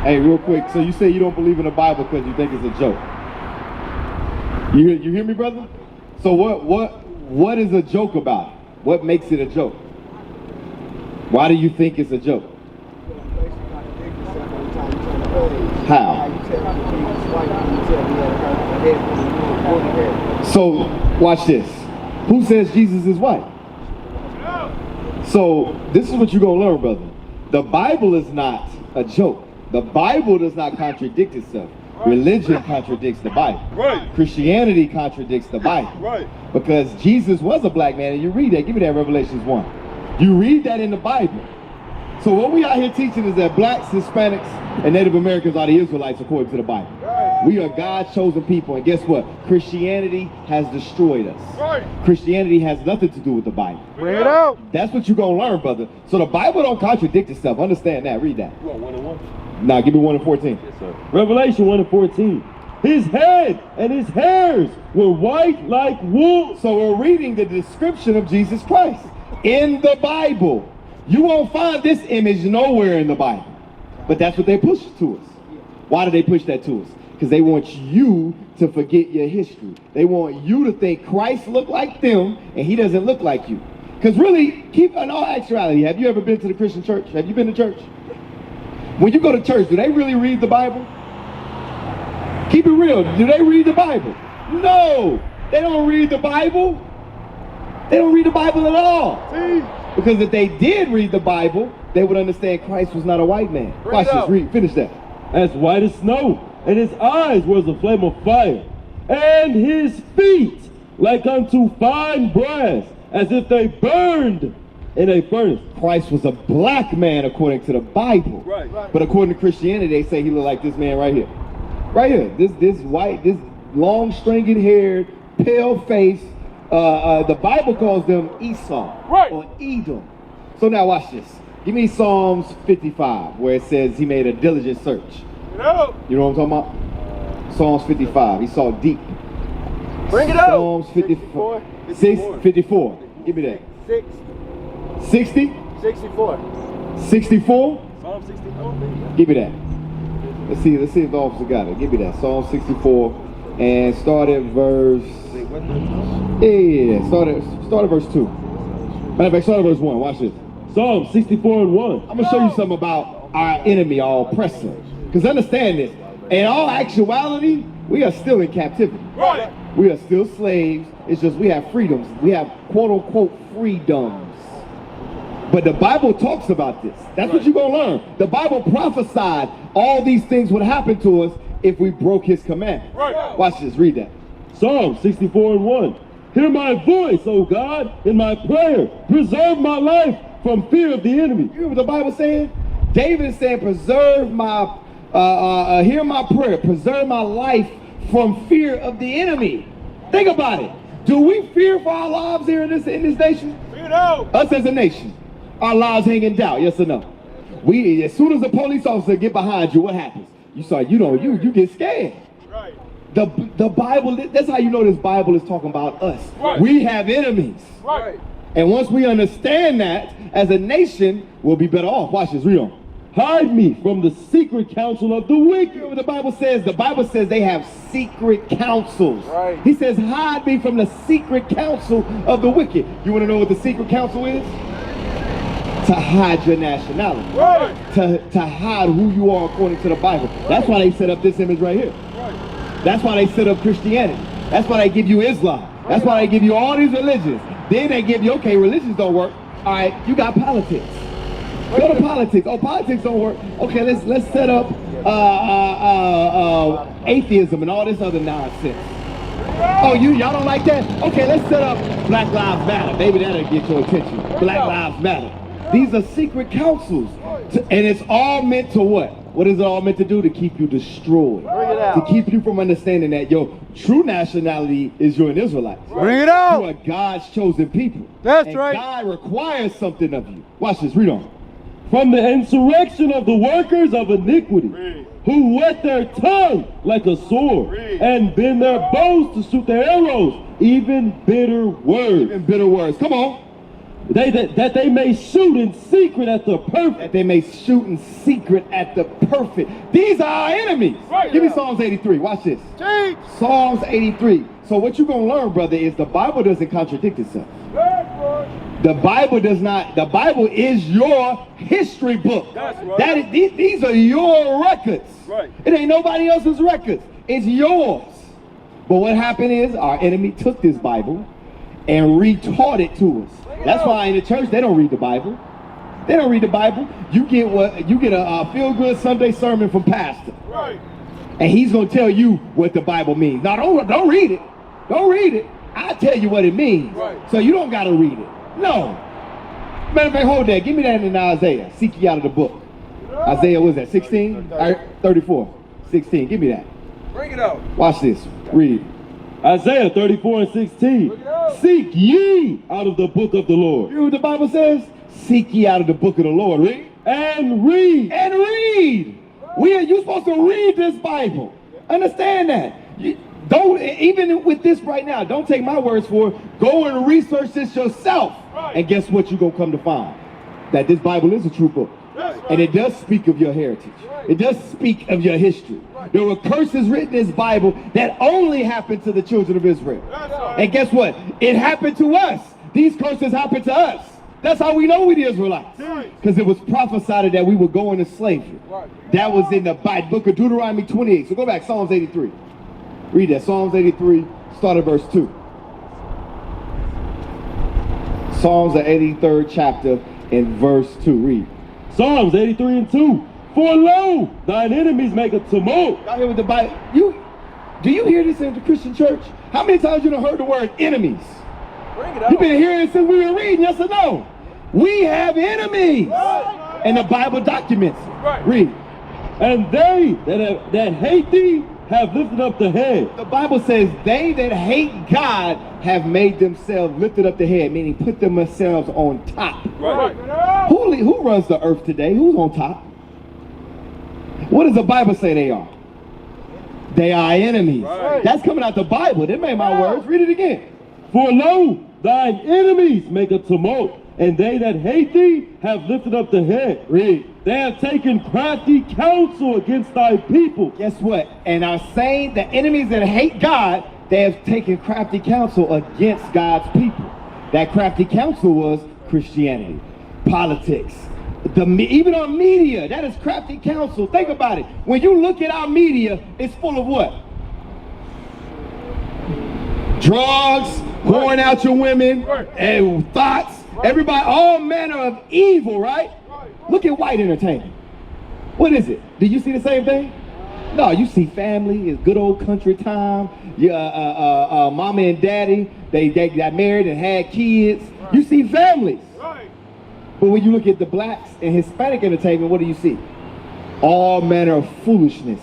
Hey, real quick. So you say you don't believe in the Bible because you think it's a joke. You hear me, brother? So what is a joke about it? What makes it a joke? Why do you think it's a joke? How? So watch this. Who says Jesus is white? So this is what you're gonna learn, brother. The Bible is not a joke. The Bible does not contradict itself. Religion contradicts the Bible. Right. Christianity contradicts the Bible. Right. Because Jesus was a black man, and you read that. Give me that Revelations 1. You read that in the Bible. So what we out here teaching is that blacks, Hispanics, and Native Americans are the Israelites according to the Bible. Right. We are God's chosen people, and guess what? Christianity has destroyed us. Right. Christianity has nothing to do with the Bible. Bring it out. That's what you're gonna learn, brother. So the Bible don't contradict itself. Understand that. Read that. You want 1 and 1? Nah, give me 1 and 14. Yes, sir. Revelation 1 and 14. His head and his hairs were white like wool. So we're reading the description of Jesus Christ in the Bible. You won't find this image nowhere in the Bible. But that's what they push to us. Why do they push that to us? Because they want you to forget your history. They want you to think Christ looked like them and he doesn't look like you. Because really, keep in all actuality, have you ever been to the Christian church? Have you been to church? When you go to church, do they really read the Bible? Keep it real. Do they read the Bible? No, they don't read the Bible. They don't read the Bible at all. Because if they did read the Bible, they would understand Christ was not a white man. Watch this, read, finish that. As white as snow, and his eyes were as a flame of fire, and his feet like unto fine brass, as if they burned in a furnace. Christ was a black man according to the Bible. Right. But according to Christianity, they say he looked like this man right here. Right here. This white, this long stringy haired, pale face. The Bible calls them Esau. Right. Or Edom. So now watch this. Give me Psalms 55, where it says he made a diligent search. No. You know what I'm talking about? Psalms 55. He saw deep. Bring it out. Psalms 54. 54. Give me that. 60? 64. 64? Psalm 64. Give me that. Let's see if the officer got it. Give me that. Psalm 64 and start at verse. Yeah. Start at verse 2. Matter of fact, start at verse 1. Watch this. Psalm 64 and 1. I'm gonna show you something about our enemy, our oppressor. Because understand this. In all actuality, we are still in captivity. Right. We are still slaves. It's just we have freedoms. We have quote unquote freedoms. But the Bible talks about this. That's what you're going to learn. The Bible prophesied all these things would happen to us if we broke his commandments. Right. Watch this. Read that. Psalm 64 and 1. Hear my voice, O God, in my prayer. Preserve my life from fear of the enemy. You hear what the Bible saying? David is saying, preserve my, hear my prayer. Preserve my life from fear of the enemy. Think about it. Do we fear for our lives here in this nation? Bring it out. Us as a nation. Our lives hang in doubt, yes or no? We, as soon as a police officer get behind you, what happens? You get scared. Right. The Bible, that's how you know this Bible is talking about us. Right. We have enemies. Right. And once we understand that, as a nation, we'll be better off. Watch this, read on. Hide me from the secret counsel of the wicked. You know what the Bible says? The Bible says they have secret counsels. Right. He says, hide me from the secret counsel of the wicked. You want to know what the secret counsel is? To hide your nationality. Right. To hide who you are according to the Bible. That's why they set up this image right here. Right. That's why they set up Christianity. That's why they give you Islam. That's why they give you all these religions. Then they give you, okay, religions don't work. All right, you got politics. Go to politics. Oh, politics don't work. Okay, let's set up atheism and all this other nonsense. Oh, y'all don't like that? Okay, let's set up Black Lives Matter. Maybe that'll get your attention. Black Lives Matter. These are secret councils. And it's all meant to what? What is it all meant to do? To keep you destroyed. Bring it out. To keep you from understanding that your true nationality is you're an Israelite. Bring it out. You are God's chosen people. That's and right. God requires something of you. Watch this, read on. From the insurrection of the workers of iniquity, Read. who whet their tongue like a sword, Read. and bend their bows to shoot their arrows, even bitter words. And bitter words. Come on. that they may shoot in secret at the perfect. That they may shoot in secret at the perfect. These are our enemies. Right. Give me Psalms 83. Watch this. Change. Psalms 83. So what you're going to learn, brother, is the Bible doesn't contradict itself. The Bible does not. The Bible is your history book. That's right. That is, these are your records. Right. It ain't nobody else's records. It's yours. But what happened is our enemy took this Bible and retaught it to us. That's why in the church they don't read the Bible. They don't read the Bible. You get a feel-good Sunday sermon from pastor. Right. And he's going to tell you what the Bible means. Now, don't read it. Don't read it. I'll tell you what it means. Right. So you don't got to read it. No. Matter of fact, hold that. Give me that in Isaiah. Seek ye out of the book. Isaiah, what is that, 16? 34. 16. Give me that. Bring it out. Watch this. Read. Isaiah 34 and 16. Seek ye out of the book of the Lord. You know what the Bible says? Seek ye out of the book of the Lord. Read. And read. And read. You're supposed to read this Bible. Understand that. Don't, even with this right now, don't take my words for it. Go and research this yourself. Right. And guess what you're going to come to find? That this Bible is a true book. Right. And it does speak of your heritage. Right. It does speak of your history. Right. There were curses written in this Bible that only happened to the children of Israel. That's right. And guess what? It happened to us. These curses happened to us. That's how we know we the Israelites. Right. Because it was prophesied that we would go into slavery. Right. That was in the book of Deuteronomy 28. So go back, Psalms 83. Read that, Psalms 83, start at verse 2. Psalms the 83rd chapter and verse 2. Read. Psalms 83 and 2. For lo, thine enemies make a tumult. Y'all hear what the Bible? Do you hear this in the Christian church? How many times you done heard the word enemies? Bring it out. You've been hearing it since we were reading, yes or no? We have enemies. Right. And the Bible documents. Right. Read. And they that hate thee have lifted up the head. The Bible says they that hate God have made themselves lifted up the head, meaning put themselves on top. Right. Who runs the earth today? Who's on top? What does the Bible say they are? They are enemies. Right. That's coming out the Bible. That ain't my words. Read it again. For lo, thine enemies make a tumult, and they that hate thee have lifted up the head. Read. They have taken crafty counsel against thy people. Guess what? And are saying the enemies that hate God, they have taken crafty counsel against God's people. That crafty counsel was Christianity, politics, even our media. That is crafty counsel. Think about it. When you look at our media, it's full of what? Drugs, pouring out your women, and thoughts, everybody, all manner of evil, right? Look at white entertainment. What is it? Do you see the same thing? No, you see family, it's good old country time. Mama and daddy, they got married and had kids. You see families. But when you look at the blacks and Hispanic entertainment, what do you see? All manner of foolishness,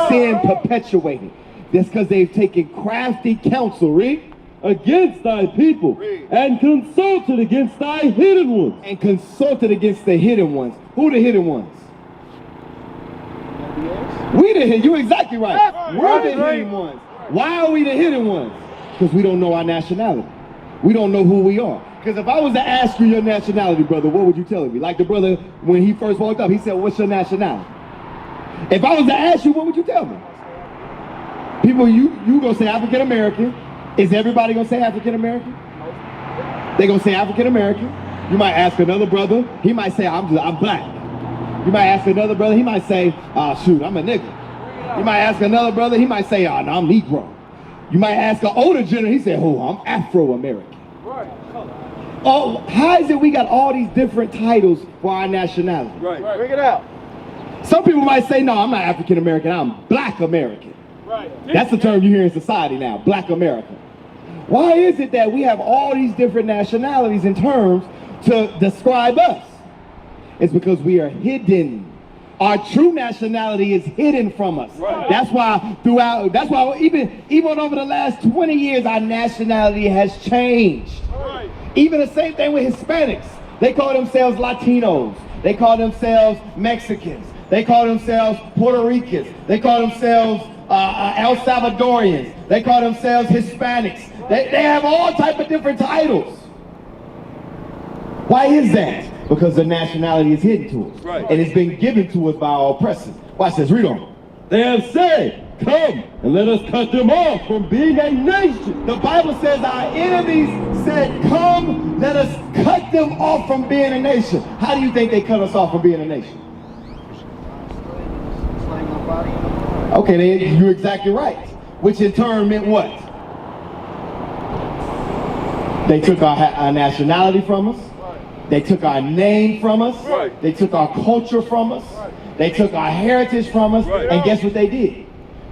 sin perpetuated. That's because they've taken crafty counsel, read, against thy people, and consulted against thy hidden ones. And consulted against the hidden ones. Who the hidden ones? We the hidden. You're exactly right. We're the hidden ones. Why are we the hidden ones? Because we don't know our nationality. We don't know who we are. Because if I was to ask you your nationality, brother, what would you tell me? Like the brother, when he first walked up, he said, what's your nationality? If I was to ask you, what would you tell me? People, you gonna say African American. Is everybody gonna say African American? They gonna say African American. You might ask another brother, he might say I'm black. You might ask another brother, he might say, shoot, I'm a nigga. You might ask another brother, he might say, no, I'm Negro. You might ask an older generation, he said, oh, I'm Afro-American. Oh, how is it we got all these different titles for our nationality? Bring it out. Some people might say, no, I'm not African American, I'm Black American. That's the term you hear in society now, Black American. Why is it that we have all these different nationalities and terms to describe us? It's because we are hidden. Our true nationality is hidden from us. That's why even over the last 20 years, our nationality has changed. Even the same thing with Hispanics. They call themselves Latinos. They call themselves Mexicans. They call themselves Puerto Ricans. They call themselves El Salvadorians. They call themselves Hispanics. They have all type of different titles. Why is that? Because the nationality is hidden to us. Right. And it's been given to us by our oppressors. Watch this, read on. They have said, come and let us cut them off from being a nation. The Bible says our enemies said, come, let us cut them off from being a nation. How do you think they cut us off from being a nation? Okay, you're exactly right. Which in turn meant what? They took our nationality from us. They took our name from us. Right. They took our culture from us. Right. They took our heritage from us. Right. And guess what they did?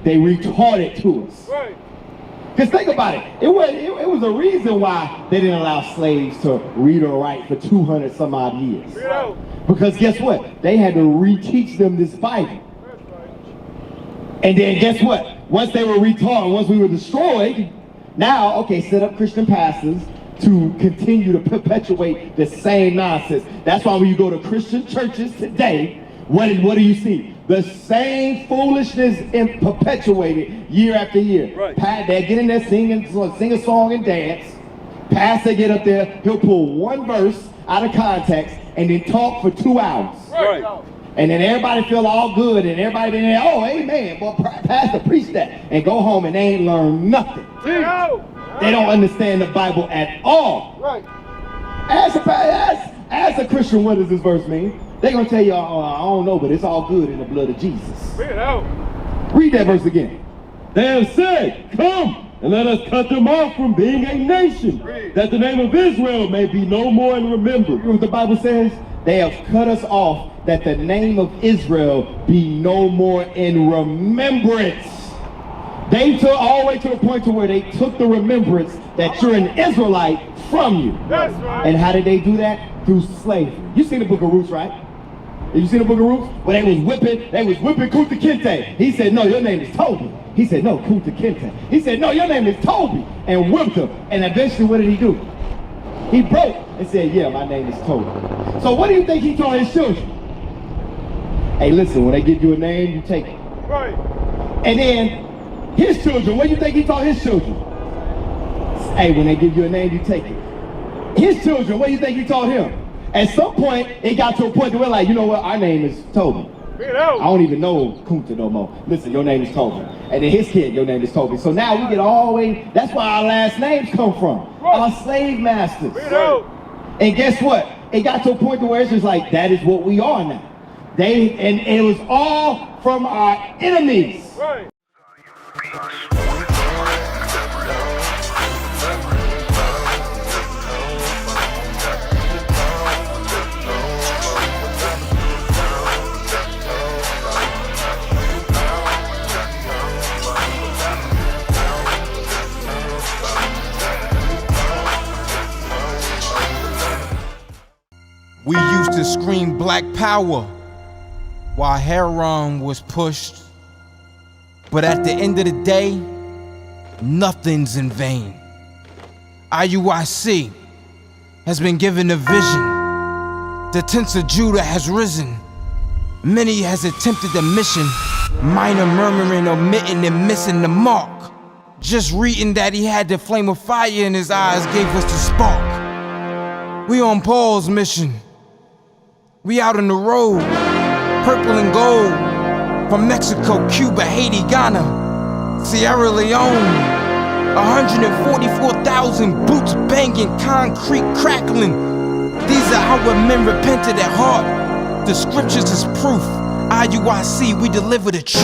They retarded to us. Right. Because think about it. It was a reason why they didn't allow slaves to read or write for 200 some odd years. Right. Because guess what? They had to reteach them this Bible. And then guess what? Once they were retaught, once we were destroyed, now, okay, set up Christian pastors to continue to perpetuate the same nonsense. That's why when you go to Christian churches today, what do you see? The same foolishness perpetuated year after year. Right. They get in there, sing a song and dance. Pastor get up there, he'll pull one verse out of context and then talk for 2 hours. Right. And then everybody feel all good and everybody in there, oh, amen, well, pastor preach that, and go home and they ain't learned nothing. They don't understand the Bible at all. Right. Ask a Christian, what does this verse mean? They're going to tell you, oh, I don't know, but it's all good in the blood of Jesus. Bring it out. Read that verse again. They have said, come and let us cut them off from being a nation, that the name of Israel may be no more in remembrance. You know what the Bible says? They have cut us off that the name of Israel be no more in remembrance. They took all the way to the point to where they took the remembrance that you're an Israelite from you. That's right. And how did they do that? Through slavery. You seen the book of Ruth, right? Did you see the book of Ruth? Where they was whipping Kunta Kinte. He said, no, your name is Toby. He said, no, Kunta Kinte. He said, no, your name is Toby. And whipped him. And eventually, what did he do? He broke and said, yeah, my name is Toby. So what do you think he taught his children? Hey, listen, when they give you a name, you take it. Right. And then his children, what do you think he taught his children? Hey, when they give you a name, you take it. His children, what do you think he taught him? At some point, it got to a point where we're like, you know what, our name is Toby. Bring it out. I don't even know Kunta no more. Listen, your name is Toby. And then his kid, your name is Toby. So now we get all the way, that's where our last names come from. Our slave masters. Bring it out. And guess what? It got to a point where it's just like, that is what we are now. And it was all from our enemies. Right. We used to scream black power while heroin was pushed. But at the end of the day, nothing's in vain. IUIC has been given a vision. The tents of Judah has risen. Many has attempted the mission, minor murmuring, omitting, and missing the mark. Just reading that he had the flame of fire in his eyes gave us the spark. We on Paul's mission. We out on the road, purple and gold, from Mexico, Cuba, Haiti, Ghana, Sierra Leone. 144,000 boots banging, concrete crackling. These are our men repented at heart. The scriptures is proof. IUIC, we deliver the truth.